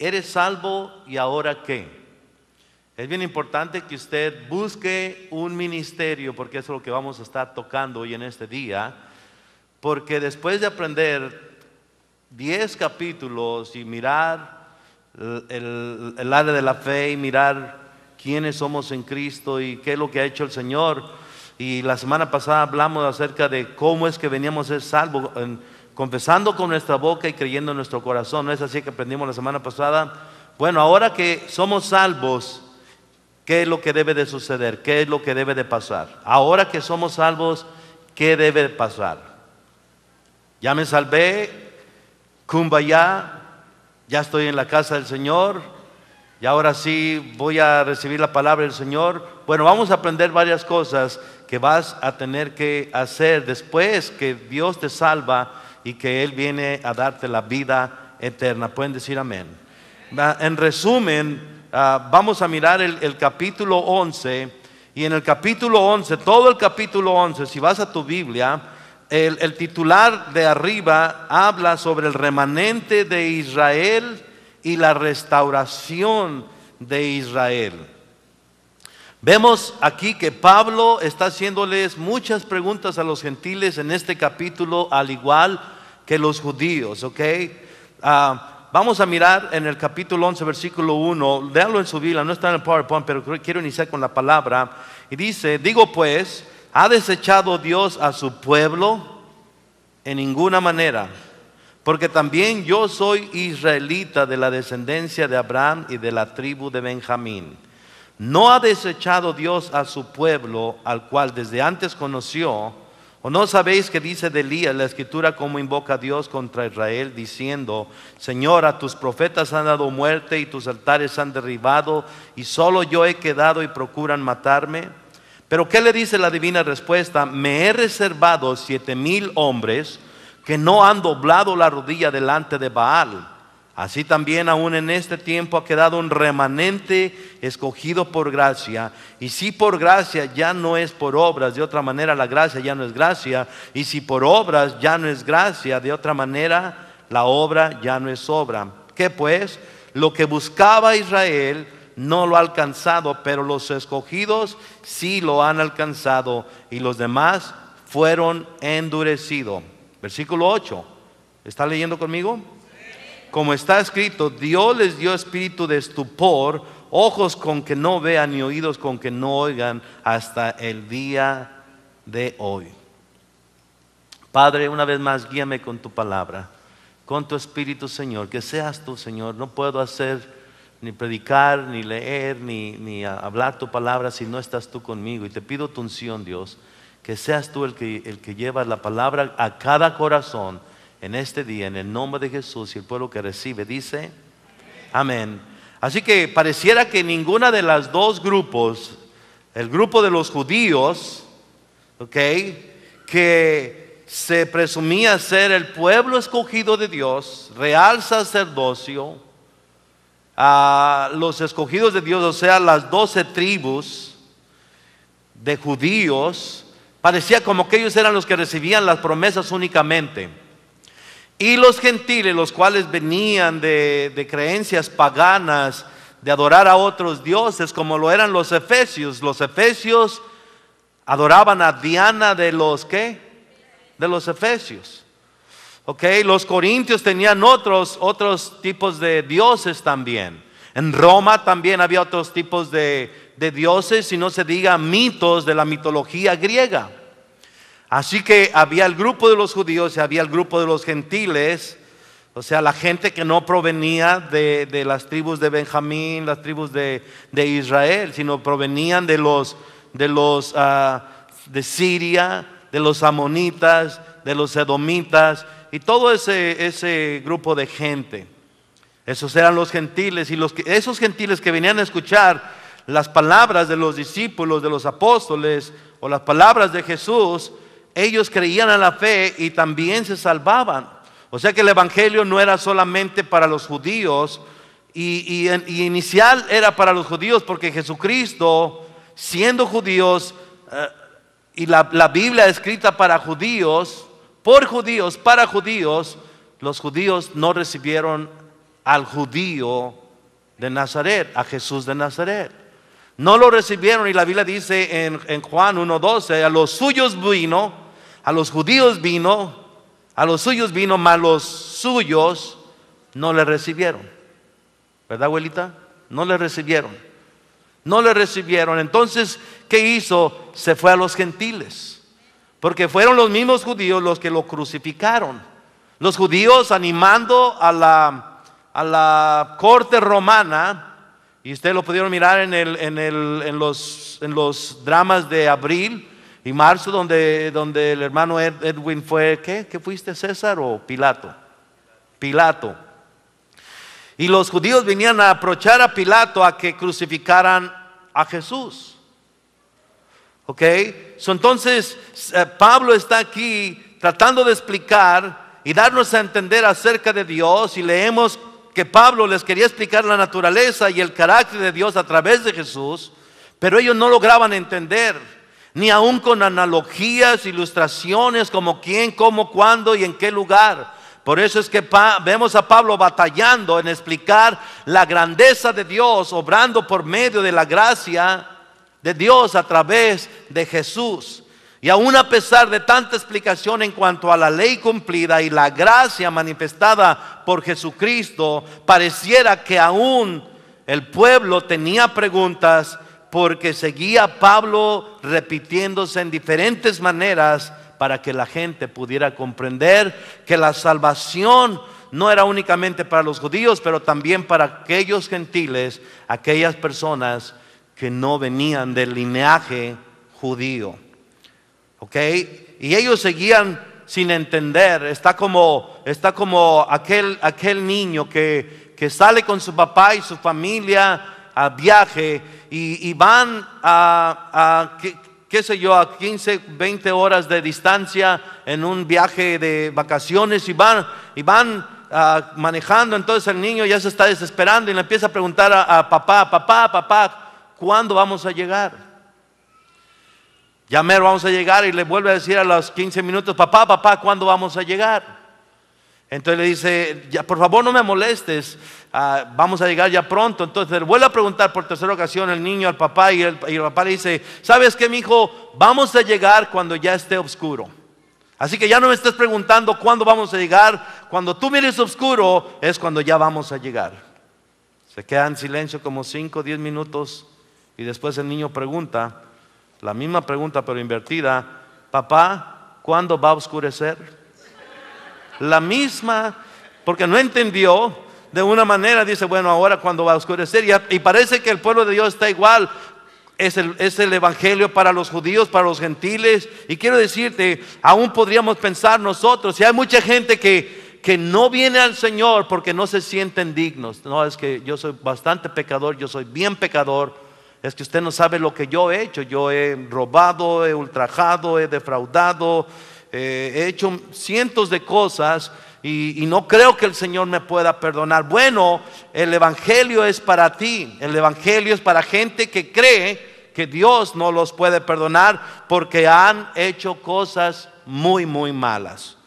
¿eres salvo y ahora qué? Es bien importante que usted busque un ministerio, porque eso es lo que vamos a estar tocando hoy en este día. Porque después de aprender 10 capítulos y mirar el área de la fe y mirar quiénes somos en Cristo y qué es lo que ha hecho el Señor, y la semana pasada hablamos acerca de cómo es que veníamos a ser salvos, confesando con nuestra boca y creyendo en nuestro corazón. ¿No es así que aprendimos la semana pasada? Bueno, ahora que somos salvos, ¿qué es lo que debe de suceder? ¿Qué es lo que debe de pasar? Ahora que somos salvos, ¿qué debe de pasar? Ya me salvé, kumbaya, ya estoy en la casa del Señor, y ahora sí voy a recibir la palabra del Señor. Bueno, vamos a aprender varias cosas que vas a tener que hacer después que Dios te salva y que Él viene a darte la vida eterna. Pueden decir amén. En resumen, vamos a mirar el capítulo 11, y en el capítulo 11, todo el capítulo 11, si vas a tu Biblia, el titular de arriba habla sobre el remanente de Israel y la restauración de Israel. Vemos aquí que Pablo está haciéndoles muchas preguntas a los gentiles en este capítulo, al igual que los judíos, ¿ok? Vamos a mirar en el capítulo 11, versículo 1, léanlo en su Biblia, no está en el PowerPoint, pero quiero iniciar con la palabra. Y dice, digo pues, ¿ha desechado Dios a su pueblo? En ninguna manera, porque también yo soy israelita de la descendencia de Abraham y de la tribu de Benjamín. ¿No ha desechado Dios a su pueblo, al cual desde antes conoció? ¿O no sabéis que dice de Elías la escritura cómo invoca a Dios contra Israel, diciendo, Señor, a tus profetas han dado muerte y tus altares han derribado, y solo yo he quedado y procuran matarme? Pero ¿qué le dice la divina respuesta? Me he reservado 7,000 hombres que no han doblado la rodilla delante de Baal. Así también aún en este tiempo ha quedado un remanente escogido por gracia. Y si por gracia ya no es por obras, de otra manera la gracia ya no es gracia. Y si por obras ya no es gracia, de otra manera la obra ya no es obra. ¿Qué pues? Lo que buscaba Israel no lo ha alcanzado, pero los escogidos sí lo han alcanzado, y los demás fueron endurecidos. Versículo 8. ¿Está leyendo conmigo? Como está escrito, Dios les dio espíritu de estupor, ojos con que no vean y oídos con que no oigan, hasta el día de hoy. Padre, una vez más, guíame con tu palabra, con tu espíritu, Señor, que seas tú, Señor. No puedo hacer ni predicar, ni leer, ni hablar tu palabra si no estás tú conmigo. Y te pido tu unción, Dios, que seas tú el que lleva la palabra a cada corazón en este día, en el nombre de Jesús. Y el pueblo que recibe dice amén. Así que pareciera que ninguna de las dos grupos, el grupo de los judíos, que se presumía ser el pueblo escogido de Dios, real sacerdocio, los escogidos de Dios, o sea, las 12 tribus de judíos, parecía como que ellos eran los que recibían las promesas únicamente. Y los gentiles, los cuales venían de creencias paganas, de adorar a otros dioses, como lo eran los efesios. Los efesios adoraban a Diana de los ¿qué? De los efesios. Los corintios tenían otros tipos de dioses también. En Roma también había otros tipos de dioses, y no se diga mitos de la mitología griega. Así que había el grupo de los judíos y había el grupo de los gentiles, o sea, la gente que no provenía de las tribus de Benjamín, las tribus de Israel, sino provenían de Siria, de los amonitas, de los edomitas, y todo ese grupo de gente. Esos eran los gentiles, y esos gentiles que venían a escuchar las palabras de los discípulos, de los apóstoles, o las palabras de Jesús, ellos creían en la fe y también se salvaban. O sea que el evangelio no era solamente para los judíos, y inicial era para los judíos, porque Jesucristo, siendo judíos, y la Biblia escrita para judíos, por judíos, para judíos, los judíos no recibieron al judío de Nazaret, a Jesús de Nazaret. No lo recibieron, y la Biblia dice en Juan 1:12, a los suyos vino, a los judíos vino, a los suyos vino, mas los suyos no le recibieron. ¿Verdad, abuelita? No le recibieron. No le recibieron. Entonces, ¿qué hizo? Se fue a los gentiles, porque fueron los mismos judíos los que lo crucificaron. Los judíos animando a la corte romana. Y ustedes lo pudieron mirar en los dramas de abril y marzo, donde el hermano Edwin fue, ¿qué fuiste, César o Pilato? Pilato. Y los judíos venían a aprovechar a Pilato a que crucificaran a Jesús. ¿Ok? Entonces Pablo está aquí tratando de explicar y darnos a entender acerca de Dios, y leemos que Pablo les quería explicar la naturaleza y el carácter de Dios a través de Jesús, pero ellos no lograban entender, ni aún con analogías, ilustraciones, como quién, cómo, cuándo y en qué lugar. Por eso es que vemos a Pablo batallando en explicar la grandeza de Dios, obrando por medio de la gracia de Dios a través de Jesús. Y aún a pesar de tanta explicación en cuanto a la ley cumplida y la gracia manifestada por Jesucristo, pareciera que aún el pueblo tenía preguntas, porque seguía Pablo repitiéndose en diferentes maneras para que la gente pudiera comprender que la salvación no era únicamente para los judíos, pero también para aquellos gentiles, aquellas personas que no venían del linaje judío. ¿Ok? Y ellos seguían sin entender. Está como aquel niño que sale con su papá y su familia a viaje y van qué sé yo, a 15, 20 horas de distancia en un viaje de vacaciones, y van manejando. Entonces el niño ya se está desesperando y le empieza a preguntar a papá, ¿cuándo vamos a llegar? Ya mero vamos a llegar, y le vuelve a decir a los 15 minutos, papá, ¿cuándo vamos a llegar? Entonces le dice, ya, por favor no me molestes, vamos a llegar ya pronto. Entonces le vuelve a preguntar por tercera ocasión el niño al papá, y el papá le dice, ¿sabes qué, mijo? Vamos a llegar cuando ya esté oscuro. Así que ya no me estés preguntando cuándo vamos a llegar. Cuando tú mires oscuro es cuando ya vamos a llegar. Se queda en silencio como 5 o 10 minutos, y después el niño pregunta, la misma pregunta pero invertida, papá, ¿cuándo va a oscurecer? La misma, porque no entendió. De una manera dice, bueno, ahora cuándo va a oscurecer. Y parece que el pueblo de Dios está igual. Es el evangelio para los judíos, para los gentiles. Y quiero decirte, aún podríamos pensar nosotros, si hay mucha gente que no viene al Señor porque no se sienten dignos. No, es que yo soy bastante pecador, yo soy bien pecador. Es que usted no sabe lo que yo he hecho. Yo he robado, he ultrajado, he defraudado, he hecho cientos de cosas, y no creo que el Señor me pueda perdonar. Bueno, el evangelio es para ti. El evangelio es para gente que cree que Dios no los puede perdonar porque han hecho cosas muy, muy malas.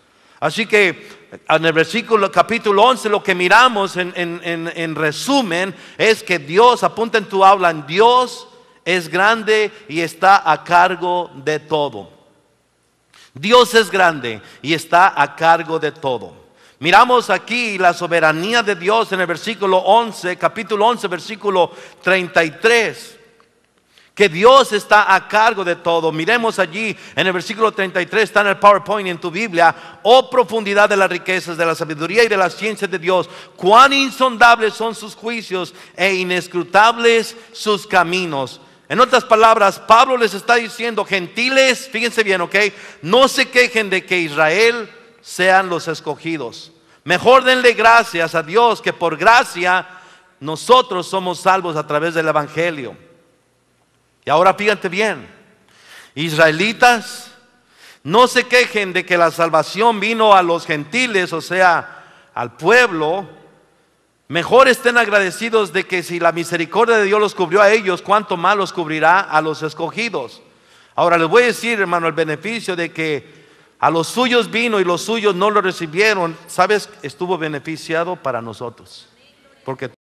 Así que en el capítulo 11, lo que miramos en resumen es que Dios, apunta en tu aula, Dios es grande y está a cargo de todo. Dios es grande y está a cargo de todo. Miramos aquí la soberanía de Dios en el versículo 11, capítulo 11, versículo 33. Que Dios está a cargo de todo. Miremos allí en el versículo 33, está en el PowerPoint en tu Biblia. Oh profundidad de las riquezas, de la sabiduría y de la ciencia de Dios, cuán insondables son sus juicios e inescrutables sus caminos. En otras palabras, Pablo les está diciendo, gentiles, fíjense bien, ok, no se quejen de que Israel sean los escogidos. Mejor denle gracias a Dios, que por gracia nosotros somos salvos a través del evangelio. Y ahora fíjate bien, israelitas, no se quejen de que la salvación vino a los gentiles, o sea, al pueblo. Mejor estén agradecidos de que si la misericordia de Dios los cubrió a ellos, cuánto más los cubrirá a los escogidos. Ahora les voy a decir, hermano, el beneficio de que a los suyos vino y los suyos no lo recibieron. ¿Sabes? Estuvo beneficiado para nosotros. Porque